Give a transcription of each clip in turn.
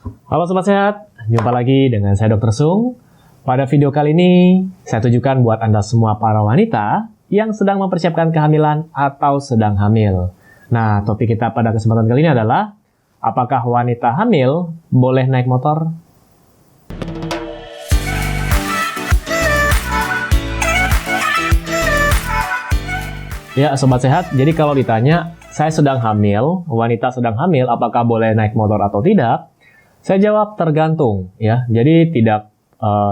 Halo Sobat Sehat, jumpa lagi dengan saya Dr. Sung. Pada video kali ini, saya tujukan buat Anda semua para wanita yang sedang mempersiapkan kehamilan atau sedang hamil. Nah, topik kita pada kesempatan kali ini adalah, apakah wanita hamil boleh naik motor? Ya, Sobat Sehat, jadi kalau ditanya, saya sedang hamil, wanita sedang hamil, apakah boleh naik motor atau tidak? Saya jawab tergantung, ya. Jadi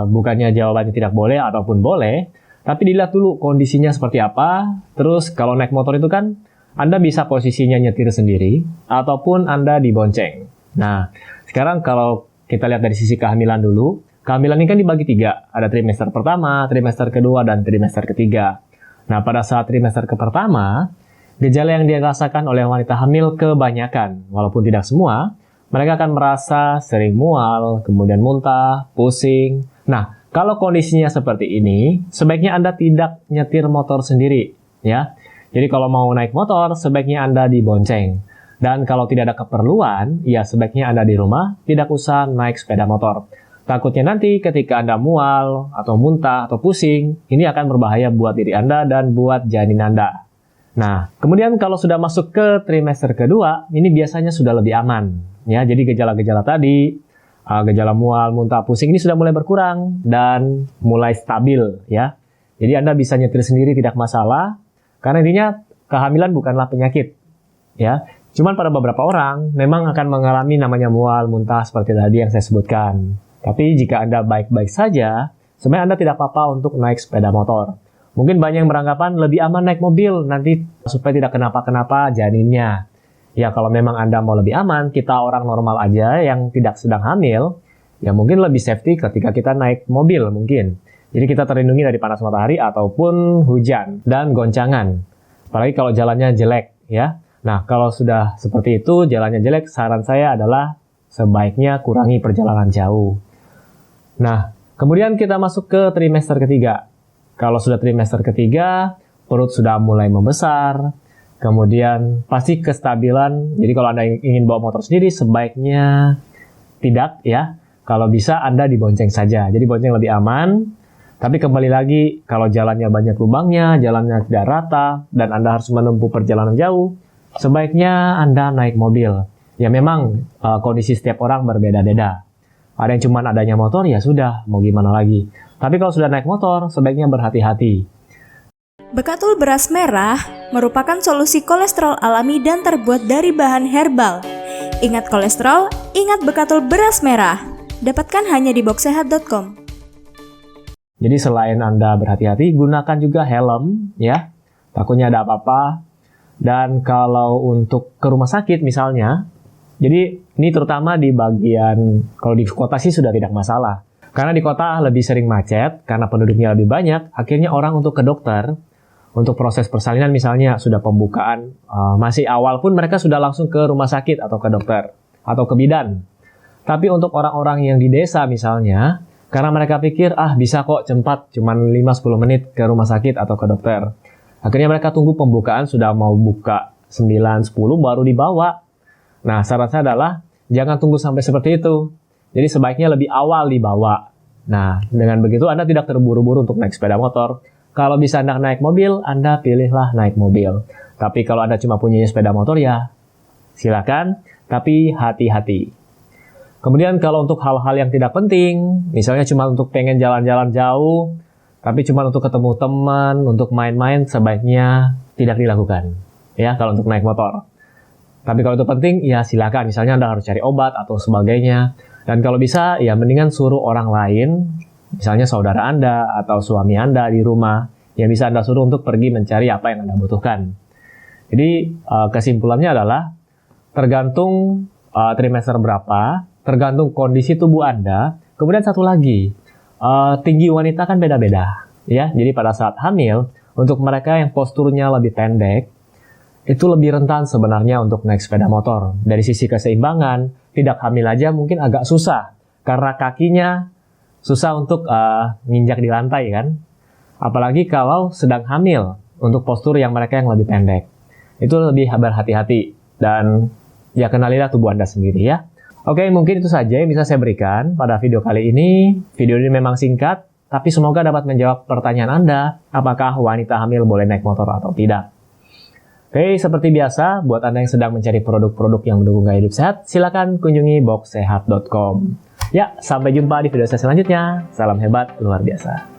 bukannya jawabannya tidak boleh ataupun boleh, tapi dilihat dulu kondisinya seperti apa. Terus kalau naik motor itu kan Anda bisa posisinya nyetir sendiri ataupun Anda dibonceng. Nah, sekarang kalau kita lihat dari sisi kehamilan dulu, kehamilan ini kan dibagi 3. Ada trimester pertama, trimester kedua, dan trimester ketiga. Nah, pada saat trimester pertama, gejala yang dirasakan oleh wanita hamil kebanyakan, walaupun tidak semua, mereka akan merasa sering mual, kemudian muntah, pusing. Nah, kalau kondisinya seperti ini, sebaiknya Anda tidak nyetir motor sendiri, ya. Jadi kalau mau naik motor, sebaiknya Anda dibonceng. Dan kalau tidak ada keperluan, ya sebaiknya Anda di rumah, tidak usah naik sepeda motor. Takutnya nanti ketika Anda mual, atau muntah, atau pusing, ini akan berbahaya buat diri Anda dan buat janin Anda. Nah, kemudian kalau sudah masuk ke trimester kedua, ini biasanya sudah lebih aman. Ya, jadi gejala-gejala tadi, gejala mual, muntah, pusing ini sudah mulai berkurang dan mulai stabil, ya. Jadi Anda bisa nyetir sendiri tidak masalah, karena intinya kehamilan bukanlah penyakit, ya. Cuman pada beberapa orang memang akan mengalami namanya mual, muntah seperti tadi yang saya sebutkan. Tapi jika Anda baik-baik saja, sebenarnya Anda tidak apa-apa untuk naik sepeda motor. Mungkin banyak yang beranggapan lebih aman naik mobil nanti supaya tidak kenapa-kenapa janinnya. Ya kalau memang Anda mau lebih aman, kita orang normal aja yang tidak sedang hamil, ya mungkin lebih safety ketika kita naik mobil mungkin. Jadi kita terlindungi dari panas matahari ataupun hujan dan goncangan. Apalagi kalau jalannya jelek, ya. Nah kalau sudah seperti itu, jalannya jelek, saran saya adalah sebaiknya kurangi perjalanan jauh. Nah, kemudian kita masuk ke trimester ketiga. Kalau sudah trimester ketiga, perut sudah mulai membesar, kemudian pasti kestabilan. Jadi kalau Anda ingin bawa motor sendiri, sebaiknya tidak, ya. Kalau bisa Anda dibonceng saja. Jadi bonceng lebih aman. Tapi kembali lagi, kalau jalannya banyak lubangnya, jalannya tidak rata, dan Anda harus menempuh perjalanan jauh, sebaiknya Anda naik mobil. Ya memang kondisi setiap orang berbeda-beda. Ada yang cuma adanya motor, ya sudah, mau gimana lagi. Tapi kalau sudah naik motor, sebaiknya berhati-hati. Bekatul beras merah merupakan solusi kolesterol alami dan terbuat dari bahan herbal. Ingat kolesterol, ingat Bekatul beras merah. Dapatkan hanya di boxsehat.com. Jadi selain Anda berhati-hati, gunakan juga helm, ya. Takutnya ada apa-apa. Dan kalau untuk ke rumah sakit misalnya, jadi ini terutama di bagian, kalau di kota sih sudah tidak masalah. Karena di kota lebih sering macet, karena penduduknya lebih banyak, akhirnya orang untuk ke dokter, untuk proses persalinan misalnya sudah pembukaan, masih awal pun mereka sudah langsung ke rumah sakit atau ke dokter, atau ke bidan. Tapi untuk orang-orang yang di desa misalnya, karena mereka pikir, bisa kok cepat, cuma 5-10 menit ke rumah sakit atau ke dokter. Akhirnya mereka tunggu pembukaan, sudah mau buka 9-10 baru dibawa. Nah, saran saya adalah, jangan tunggu sampai seperti itu. Jadi sebaiknya lebih awal dibawa. Nah, dengan begitu Anda tidak terburu-buru untuk naik sepeda motor. Kalau bisa Anda naik mobil, Anda pilihlah naik mobil. Tapi kalau Anda cuma punya sepeda motor, ya silakan, tapi hati-hati. Kemudian kalau untuk hal-hal yang tidak penting, misalnya cuma untuk pengen jalan-jalan jauh, tapi cuma untuk ketemu teman, untuk main-main, sebaiknya tidak dilakukan. Ya, kalau untuk naik motor. Tapi kalau itu penting, ya silakan. Misalnya Anda harus cari obat atau sebagainya. Dan kalau bisa, ya mendingan suruh orang lain, misalnya saudara Anda atau suami Anda di rumah, yang bisa Anda suruh untuk pergi mencari apa yang Anda butuhkan. Jadi kesimpulannya adalah, tergantung trimester berapa, tergantung kondisi tubuh Anda. Kemudian satu lagi, tinggi wanita kan beda-beda, ya. Jadi pada saat hamil, untuk mereka yang posturnya lebih pendek, itu lebih rentan sebenarnya untuk naik sepeda motor. Dari sisi keseimbangan, tidak hamil aja mungkin agak susah. Karena kakinya susah untuk nginjak di lantai kan. Apalagi kalau sedang hamil, untuk postur yang mereka yang lebih pendek. Itu lebih berhati-hati. Dan ya kenalilah tubuh Anda sendiri ya. Oke, mungkin itu saja yang bisa saya berikan pada video kali ini. Video ini memang singkat, tapi semoga dapat menjawab pertanyaan Anda, apakah wanita hamil boleh naik motor atau tidak. Oke, seperti biasa, buat Anda yang sedang mencari produk-produk yang mendukung gaya hidup sehat, silakan kunjungi boxsehat.com. Ya, sampai jumpa di video saya selanjutnya. Salam hebat, luar biasa.